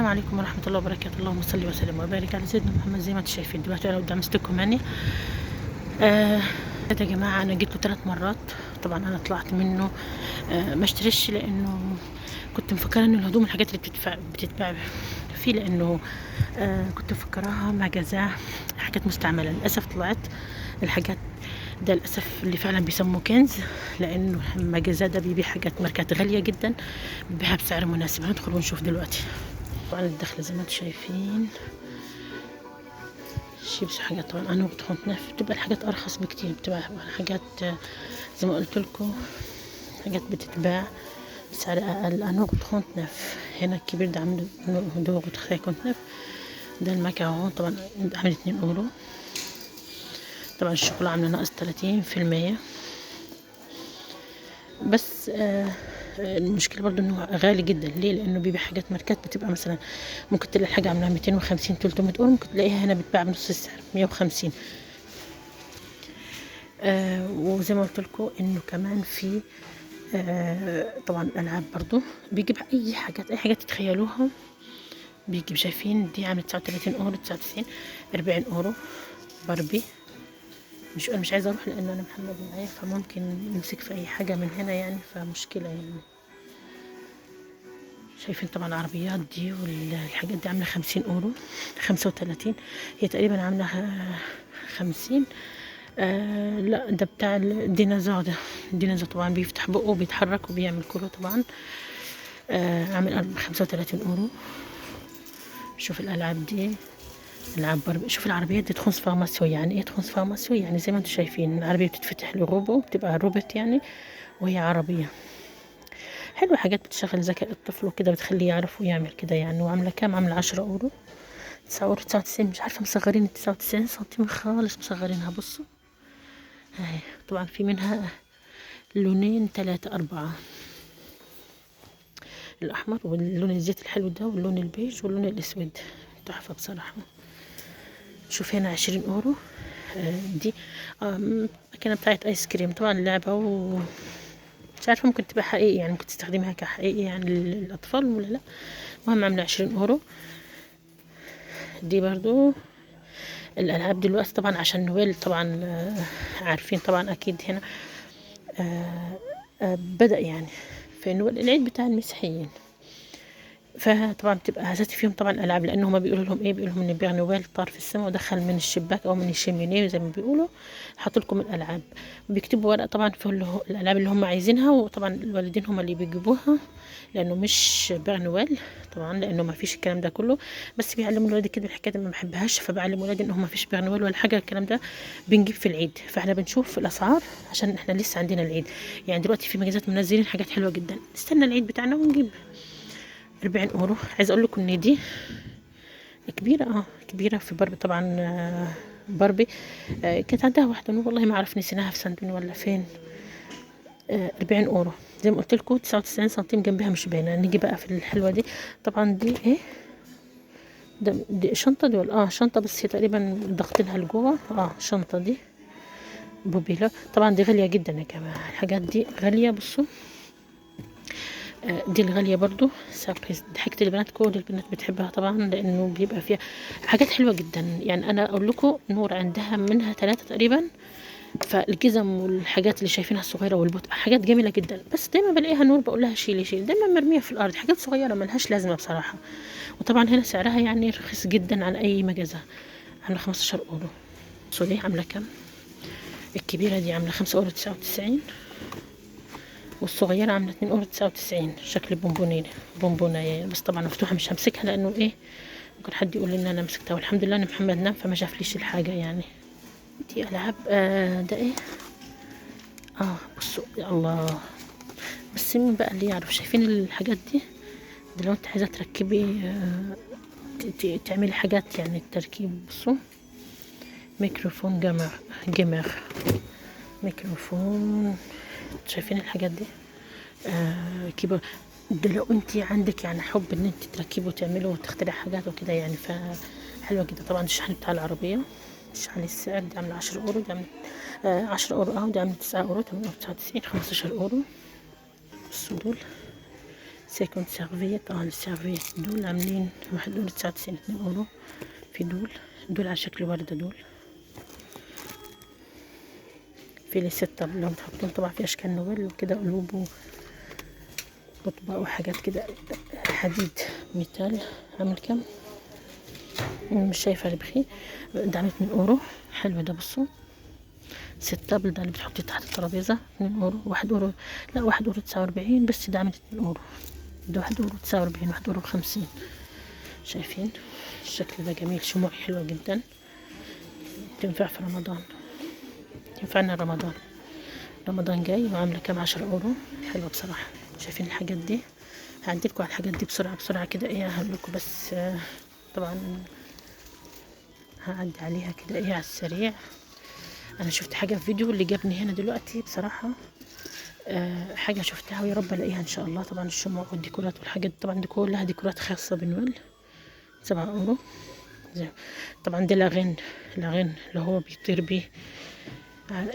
السلام عليكم ورحمة الله وبركاته. اللهم صل وسلم وبارك على سيدنا محمد. زي ما انتم شايفين دلوقتي انا قدام استكم هاني. يا جماعة انا جيت له 3 مرات. طبعا انا طلعت منه ما اشتريش، لانه كنت مفكرة ان الهدوم الحاجات اللي بتتباع فيه، لانه كنت مفكراها مجازاه حاجات مستعملة. للاسف طلعت الحاجات ده للاسف اللي فعلا بيسموه كنز، لانه مجازاه ده بيبيع حاجات ماركات غالية جدا بيبيعها بسعر مناسب. هندخل ونشوف دلوقتي. طبعا الدخلة زي ما انتم شايفين شيبس حاجات. طبعا انا بتخونتنف بتبقى الحاجات ارخص بكتير، بتبقى حاجات زي ما قلت لكم حاجات بتتباع بسعر اقل. انا بتخونتنف هنا الكبير ده عامل دوغ وتخيكونتنف. ده المكعون طبعا عامل 2 اورو. طبعا الشوكولا عامله ناقص 30%. بس المشكله برضو انه غالي جدا. ليه؟ لانه بيبيع حاجات ماركات بتبقى مثلا ممكن تلاقي الحاجه عاملاها 250 300 اورو، ممكن تلاقيها هنا بتباع بنص السعر 150. وزي ما قلت لكم انه كمان في طبعا الالعاب برضو بيجيب اي حاجات تتخيلوها بيجيب. شايفين دي عامله 39 اورو، 99، 40 اورو باربي. مش عايزه اروح لان انا محمد معايا، فممكن نمسك في اي حاجه من هنا يعني، فمشكله يعني. شايفين طبعا العربيات دي والحاجات دي عامله 50 اورو، 35. هي تقريبا عامله 50. لا ده بتاع الديناصور. ده الديناصور طبعا بيفتح بقه وبيتحرك وبيعمل كله طبعا. عامل 35 اورو. شوف الالعاب دي، العاب باربي. شوف العربيات دي تخص فارماسيو. يعني ايه تخص فارماسيو؟ يعني زي ما انتم شايفين العربيه بتتفتح لروبو، بتبقى روبوت يعني، وهي عربيه حلوه. حاجات بتشغل ذكاء الطفل وكده، بتخليه يعرف ويعمل كده يعني. وعامله كام؟ عامله 10 اورو، 9 اورو 99. مش عارفه مصغرين ال 99 سنتيم خالص، مصغرينها. بصوا هاي. طبعا في منها لونين 3 4، الاحمر واللون الزيت الحلو ده واللون البيج واللون الاسود. تحفه بصراحه. شوف هنا 20 اورو. دي مكنه بتاعت ايس كريم. طبعا لعبه مش عارفه ممكن تبقى حقيقي يعني، ممكن تستخدمها كحقيقي يعني للاطفال ولا لا. المهم عامله 20 اورو. دي برضو الالعاب دلوقتي طبعا عشان نويل طبعا عارفين طبعا اكيد هنا بدأ يعني في نويل العيد بتاع المسيحيين. فطبعا بتبقى هزتي فيهم طبعا الالعاب، لان هما بيقولوا لهم ايه؟ بيقولوا لهم ان بيع نويل طار في السماء ودخل من الشباك او من الشمينيه زي ما بيقولوا، حاطوا لكم الالعاب. بيكتبوا ورقه طبعا في الالعاب اللي هم عايزينها، وطبعا الوالدين هم اللي بيجيبوها، لانه مش بيع نويل طبعا، لانه ما فيش الكلام ده كله. بس بيعلموا الولاد كده الحكايه ما بحبهاش، فبعلم ولادي انه ما فيش بيع نويل ولا حاجه الكلام ده. بنجيب في العيد، فاحنا بنشوف الاسعار عشان احنا لسه عندنا العيد يعني. دلوقتي في مجازات منزلين حاجات حلوه جدا، نستنى العيد بتاعنا ونجيب. 40 اورو. عايزه اقول لكم ان دي كبيره، كبيره في باربي طبعا. باربي كانت عندها واحده والله ما اعرف نسيناها في سندون ولا فين. 40 اورو زي ما قلت لكم. 99 سنتيم جنبها مش باينه. نيجي بقى في الحلوه دي. طبعا دي ايه ده؟ دي شنطه دي ولا شنطه؟ بس هي تقريبا ضغطينها لجوه. شنطه دي بوبيلا. طبعا دي غاليه جدا يا جماعه، الحاجات دي غاليه. بصوا دي الغالية برضو. سابريز ضحكة البنات، كل البنات بتحبها طبعا، لانه بيبقى فيها حاجات حلوة جدا يعني. انا اقول لكم نور عندها منها 3 تقريبا. فالجزم والحاجات اللي شايفينها الصغيرة والبوت حاجات جميلة جدا، بس دايما بلاقيها نور بقول لها شيلي دايما مرمية في الارض، حاجات صغيرة ملهاش لازمة بصراحة. وطبعا هنا سعرها يعني رخيص جدا عن اي مجازة. عاملة 15 اورو. بصوا دي عاملة كام؟ الكبيرة دي عاملة 5 اورو 99، والصغيرة عاملة 2 اورو 99. شكل بونبونة يعني، بس طبعا مفتوحة مش همسكها لانه ايه ممكن حد يقول ان انا مسكتها. والحمد لله ان محمد نام فما شافليش الحاجة يعني. دي العاب ده ايه؟ بصوا يا الله. بس مين بقى اللي يعرف؟ شايفين الحاجات دي لو انت عايزة تركبي تعملي حاجات يعني التركيب. بصوا ميكروفون جيمر ميكروفون. شايفين الحاجات دي كيبورد. ده لو انت عندك يعني حب ان انت تركبي وتعملي وتخترعي حاجات وكده يعني، فحلوه جدا. طبعا الشحن بتاع العربيه مش على السعر. دي عامله 10 اورو، دي عامله 10 اورو. دي عامله 9 اورو، 8 اورو 99، 15 اورو. بصوا دول سيكون سيرفيت. السيرفيت دول عاملين 1 يورو 99، 2 يورو. في دول على شكل وردة. دول في لي 6 لو تحطون طبعا في اشكال نوبل وكده، قلوب واطباق وحاجات كده. حديد ميتال. عامل كام؟ مش شايفه ربحي. ده عامل 2 يورو. حلو ده. بصوا 6 ده اللي بتحطيه تحت الترابيزه. 2 يورو. 1 يورو. لا 1 يورو 49، بس ده عامل 2 يورو. ده 1 يورو 49، 1 يورو 50. شايفين الشكل ده جميل، شموع حلوة جدا، تنفع في رمضان، تنفعنا رمضان. رمضان جاي وعاملة كام؟ 10 يورو. حلوة بصراحة. شايفين الحاجات دي؟ هعدلكوا على الحاجات دي بسرعة كده، ايه هقولكوا بس. طبعا هعدي عليها كده ايه على السريع. انا شفت حاجة في فيديو اللي جابني هنا دلوقتي بصراحة. حاجة شفتها ويا رب الاقيها ان شاء الله. طبعا الشموع والديكورات والحاجات طبعا دي كلها ديكورات خاصة بنويل. 7 يورو. طبعا دي لاغين اللي هو بيطير بيه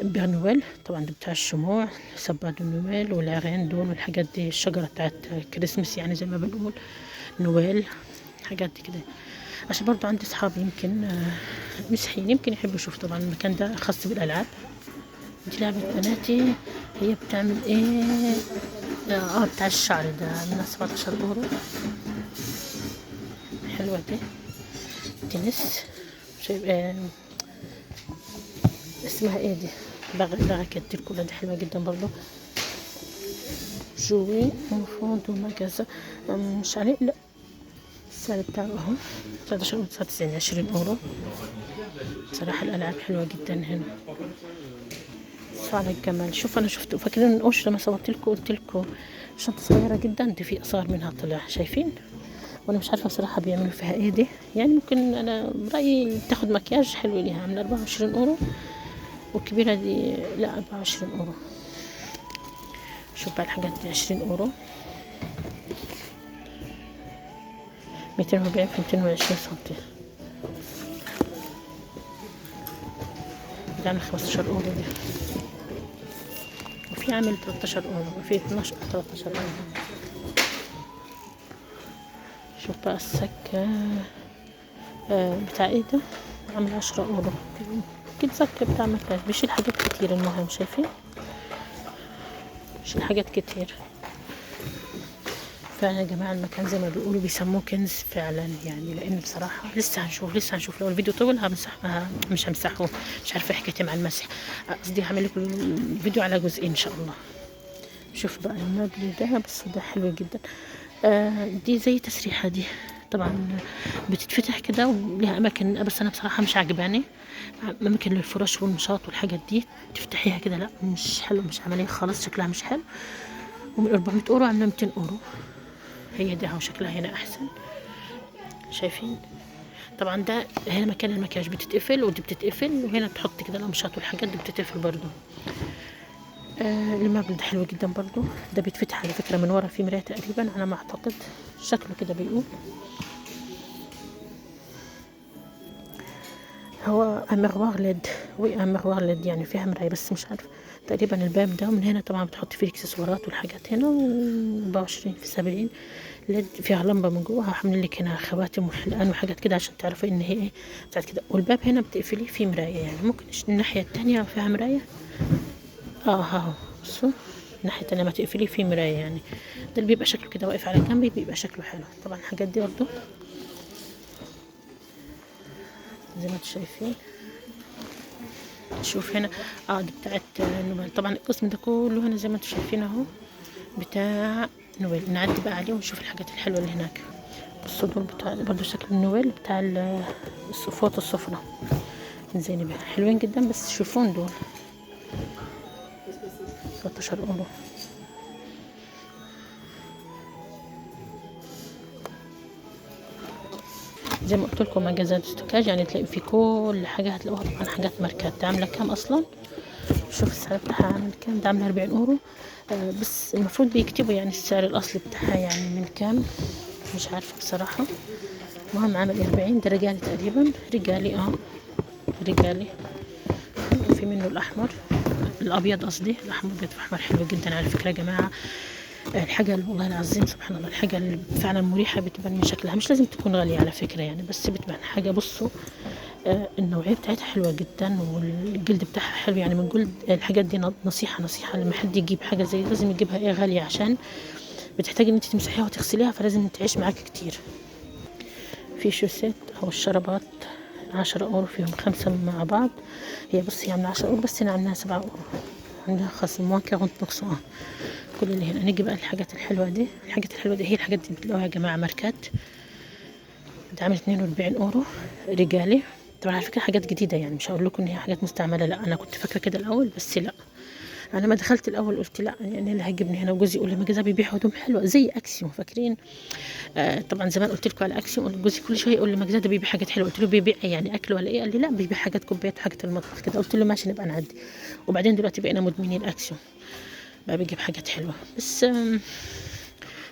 بير نويل. طبعا ده بتاع الشموع، سباد نويل والعرين دول والحاجات دي. الشجرة بتاعت كريسمس يعني زي ما بنقول نويل، حاجات دي كده. عشان برضو عندي اصحاب يمكن مسيحيين يمكن يحبوا يشوفوا. طبعا المكان ده خاص بالالعاب. دي لعبة بناتي. هي بتعمل ايه؟ بتاع الشعر ده من 17 يورو. حلوة دي. تنس. اسمها ايه دي؟ بغا كتير كلها دي حلوة جدا برضو. جوي مفروض ومكاسة مش عليه. لا السعر بتاعه اهو 13 99، 20 يورو. بصراحة الألعاب حلوة جدا هنا. على الجمال. شوف أنا شفت فاكرين القش لما صورتلكوا قلتلكوا شنطة صغيرة جدا دي في آثار منها طلع. شايفين؟ وانا مش عارفه بصراحه بيعملوا فيها ايه دي. يعني ممكن انا برايي تاخد مكياج حلو ليها. عامله 24 يورو، والكبيره دي لا 24 يورو. شوف بقى الحاجات دي 20 يورو. 240 في 220 سنتي. دي عامله 15 يورو دي. وفي عامل 13 يورو، وفي 12 13 يورو. شوف بقى السكة بتاع ايه ده؟ عامل 10 يورو. كده سكة بتاع مكياج بيشيل حاجات كتير. المهم شايفين بيشيل حاجات كتير فعلا يا جماعة. المكان زي ما بيقولوا بيسموه كنز فعلا يعني. لان بصراحة لسه هنشوف لو الفيديو طول مش همسحه. مش عارفة حكايتي مع المسح. قصدي هعمل لكم الفيديو على جزئين ان شاء الله. شوف بقى المبنى ده، بس ده حلو جدا. دي زي تسريحة دي. طبعا بتتفتح كده وليها اماكن، بس انا بصراحة مش عجباني. اماكن للفراش والمشاط والحاجات دي تفتحيها كده، لا مش حلو، مش عملية خالص، شكلها مش حلو. ومن 400 يورو عاملة 200 يورو. هي دي اهو شكلها هنا احسن. شايفين؟ طبعا ده هنا مكان المكياج بتتقفل، ودي بتتقفل، وهنا تحط كده القماشات والحاجات دي بتتقفل برضو. المبل ده حلو جدا برضو. ده بيتفتح على فكرة من ورا، في مراية تقريبا على ما اعتقد، شكله كده بيقول. هو اميغوار ليد اميغوار ليد يعني فيها مراية، بس مش عارفة تقريبا الباب ده. ومن هنا طبعا بتحط فيه الاكسسوارات والحاجات هنا. 24 في 70 ليد. فيها لمبة من جوه. عاملين لك هنا خواتم وحلقان وحاجات كده عشان تعرفي ان هي ايه بتاعت كده. والباب هنا بتقفليه فيه مراية، يعني ممكن الناحية التانية فيها مراية. اهو بصوا الناحية التانية ما تقفليه فيه مراية يعني. ده اللي بيبقى شكله كده واقف على جنبي، بيبقى شكله حلو. طبعا الحاجات دي برضو زي ما انتم شايفين. شوف هنا دي بتاعت نوبل. طبعا القسم ده كله هنا زي ما انتم شايفين اهو بتاع نوبل. نعدي بقى عليه ونشوف الحاجات الحلوه اللي هناك. بصوا دول بتاع برضو شكل النوبل بتاع الصفوات السفرة. زين بقى حلوين جدا، بس شوفون دول 13 يورو. زي ما قلت لكم مجازات استوكاج، يعني تلاقي في كل حاجه هتلاقوها. طبعا حاجات ماركات. عامله كام اصلا؟ شوف السعر بتاعها عامل كام. ده عامله 40 يورو. بس المفروض بيكتبوا يعني السعر الاصلي بتاعها يعني من كام، مش عارفه بصراحه. المهم عامل 40. ده رجالي تقريبا. رجالي رجالي. في منه الاحمر الابيض قصدي. الاحمر ابيض واحمر حلو جدا على فكره يا جماعه. الحاجة والله العظيم سبحان الله، الحاجة اللي فعلا مريحة بتبان من شكلها، مش لازم تكون غالية على فكرة يعني، بس بتبان حاجة. بصوا النوعية بتاعتها حلوة جدا، والجلد بتاعها حلو يعني من جلد. الحاجات دي نصيحة لما حد يجيب حاجة زي لازم يجيبها غالية، عشان بتحتاج ان انت تمسحيها وتغسليها، فلازم تعيش معاك كتير. في شوسات او الشرابات 10 اورو، فيهم 5 مع بعض. هي بصي عاملة 10 اورو، بس انا عاملاها 7 اورو، عاملاها خصم موان 40%. كل اللي هنا نجي بقى الحاجات الحلوة دي. الحاجات الحلوة دي هي الحاجات دي بتلاقوها يا جماعة ماركات. ده عامل 42 اورو رجالي. طبعا على فكرة حاجات جديدة يعني، مش هقول لكم ان هي حاجات مستعملة، لا انا كنت فاكرة كده الاول، بس لا. انا ما دخلت الاول قلت لا يعني اللي هيجيبني هنا، وجوزي يقول لي ما جوزها بيبيع هدوم حلوه زي اكسيوم، فاكرين؟ طبعا زمان قلت لكم على اكسيوم، جوزي كل شويه يقول لي ما جوزها ده بيبيع حاجات حلوه، قلت له بيبيع إيه يعني اكل ولا ايه؟ قال لي لا بيبيع حاجات كوبايات وحاجات المطبخ كده، قلت له ماشي نبقى نعدي. وبعدين دلوقتي بقينا مدمنين اكسيوم، بقى بيجيب حاجات حلوه. بس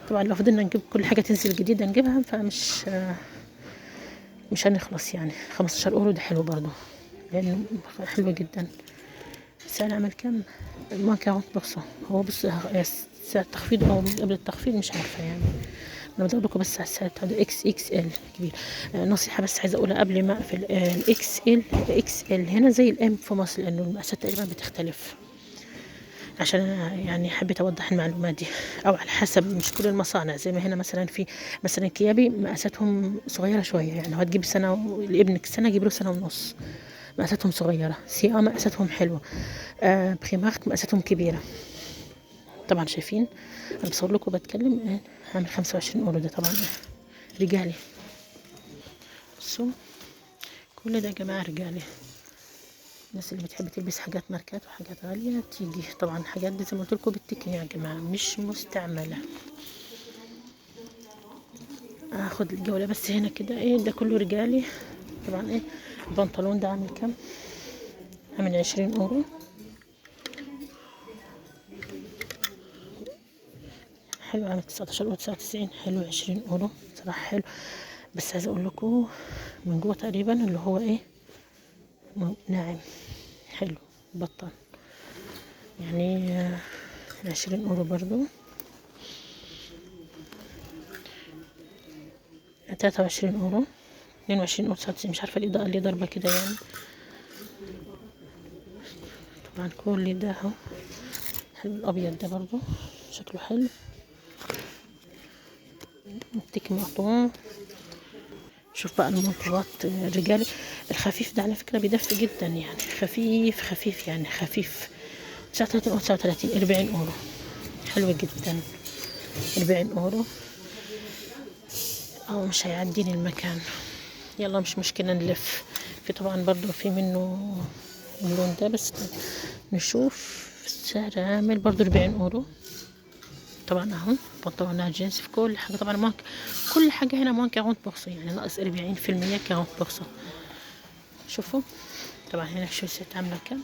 طبعا لو فضلنا نجيب كل حاجه تنزل جديده نجيبها، فمش مش هنخلص يعني. 15 اورو ده حلو برضو، لانه حلوه جدا. السعر عمل كام؟ ما كان بقصة. هو بص سعر التخفيض او قبل التخفيض مش عارفة يعني. انا بدور لكم بس على السعر بتاع اكس اكس ال كبير. نصيحة بس عايزة اقولها قبل ما اقفل. الاكس ال اكس ال هنا زي الام في مصر، لانه المقاسات تقريبا بتختلف. عشان أنا يعني حبيت اوضح المعلومات دي، او على حسب، مش كل المصانع. زي ما هنا مثلا في مثلا كيابي مقاساتهم صغيرة شوية يعني، لو هتجيب سنة لابنك سنة جيب له سنة ونص، مقاساتهم صغيرة. سي مقاساتهم حلوة. بريمارك مقاساتهم كبيرة. طبعا شايفين انا بصور لكم بتكلم عامل 25 اورو. ده طبعا رجالي. بصوا كل ده يا جماعة رجالي. الناس اللي بتحب تلبس حاجات ماركات وحاجات غالية تيجي. طبعا الحاجات دي زي ما قلت لكم بالتكن يا جماعة، مش مستعملة. اخد الجولة بس هنا كده. ايه ده كله رجالي طبعا. ايه البنطلون ده عامل كام؟ عامل 20 اورو. حلو، عامل 19 اورو 99. حلو 20 اورو صراحة حلو. بس عايزة اقول لكم من جوه تقريبا اللي هو ايه ناعم حلو بطل يعني. 20 اورو برضو. 23 اورو. 22 اورو 99. مش عارفة الاضاءة اللي ضربة كده يعني. طبعا كل ده اهو حلو. الابيض ده برضو شكله حلو، التيك مقطوع. شوف بقى المنطقات الرجالي الخفيف ده على فكرة بيدفي جدا يعني، خفيف خفيف يعني خفيف. 39 او 39. 40 اورو حلوة جدا. 40 اورو. او مش هيعديني المكان. يلا مش مشكلة نلف. في طبعا برضو في منه اللون ده، بس نشوف السعر. عامل برضو 40 اورو. طبعا اهو بنطلونات جينز في كل حاجة. طبعا مارك كل حاجة هنا موان 40% يعني، ناقص 40% 40%. شوفوا طبعا هنا شو ست عاملة كام.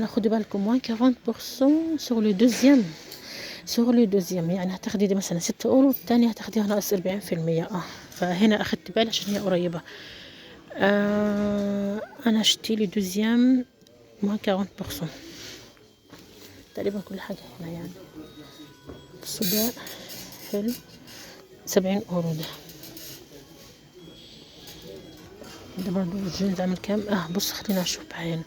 لا خدوا بالكم موان 40% سوغ لو دوزيام. سوغ لو دوزيام يعني هتاخدي دي مثلا 6 اورو، التانية هتاخديها ناقص 40%. فهنا اخدت بالي عشان هي قريبة. انا اشتري دوزيام موان 40% تقريبا كل حاجة هنا يعني. بصوا ده حلو 70 اورو. ده برضو الجينز عامل كام؟ بص خلينا نشوف بعين.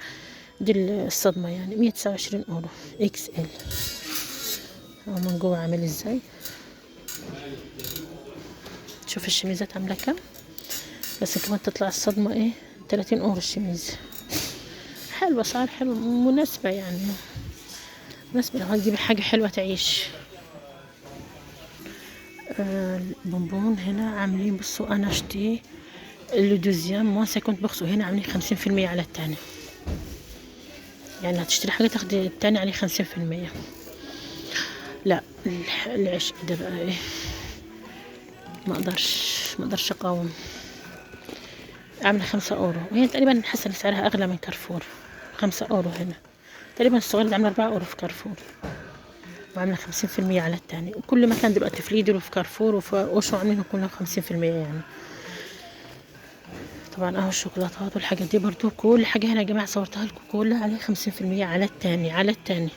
دي الصدمة يعني 129 اورو اكس ال. من جوه عامل ازاي. شوف الشميزات عاملة كام. بس كمان تطلع الصدمة 30 اورو الشميز. حلوة، اسعار حلوة مناسبة يعني، مناسبة لو هتجيبي حاجة حلوة تعيش. البونبون هنا عاملين بصوا انا اشتي لو دوزيام موان 50%. هنا عاملين 50% على التاني يعني، هتشتري حاجة تاخدي التاني عليه 50%. لا العشق ده بقى ما اقدرش اقاوم. عامله 5 اورو، وهي تقريبا حاسه سعرها اغلى من كارفور. 5 اورو هنا تقريبا. الصغير اللي عامله 4 اورو في كارفور، وعامله 50% على التاني. وكل مكان دلوقتي في ليدر وفي كارفور وفي اوشو عاملين كلهم 50% يعني. طبعا الشوكولاتات والحاجات دي برضو كل حاجه هنا يا جماعه صورتها لكم كلها عليها 50% على التاني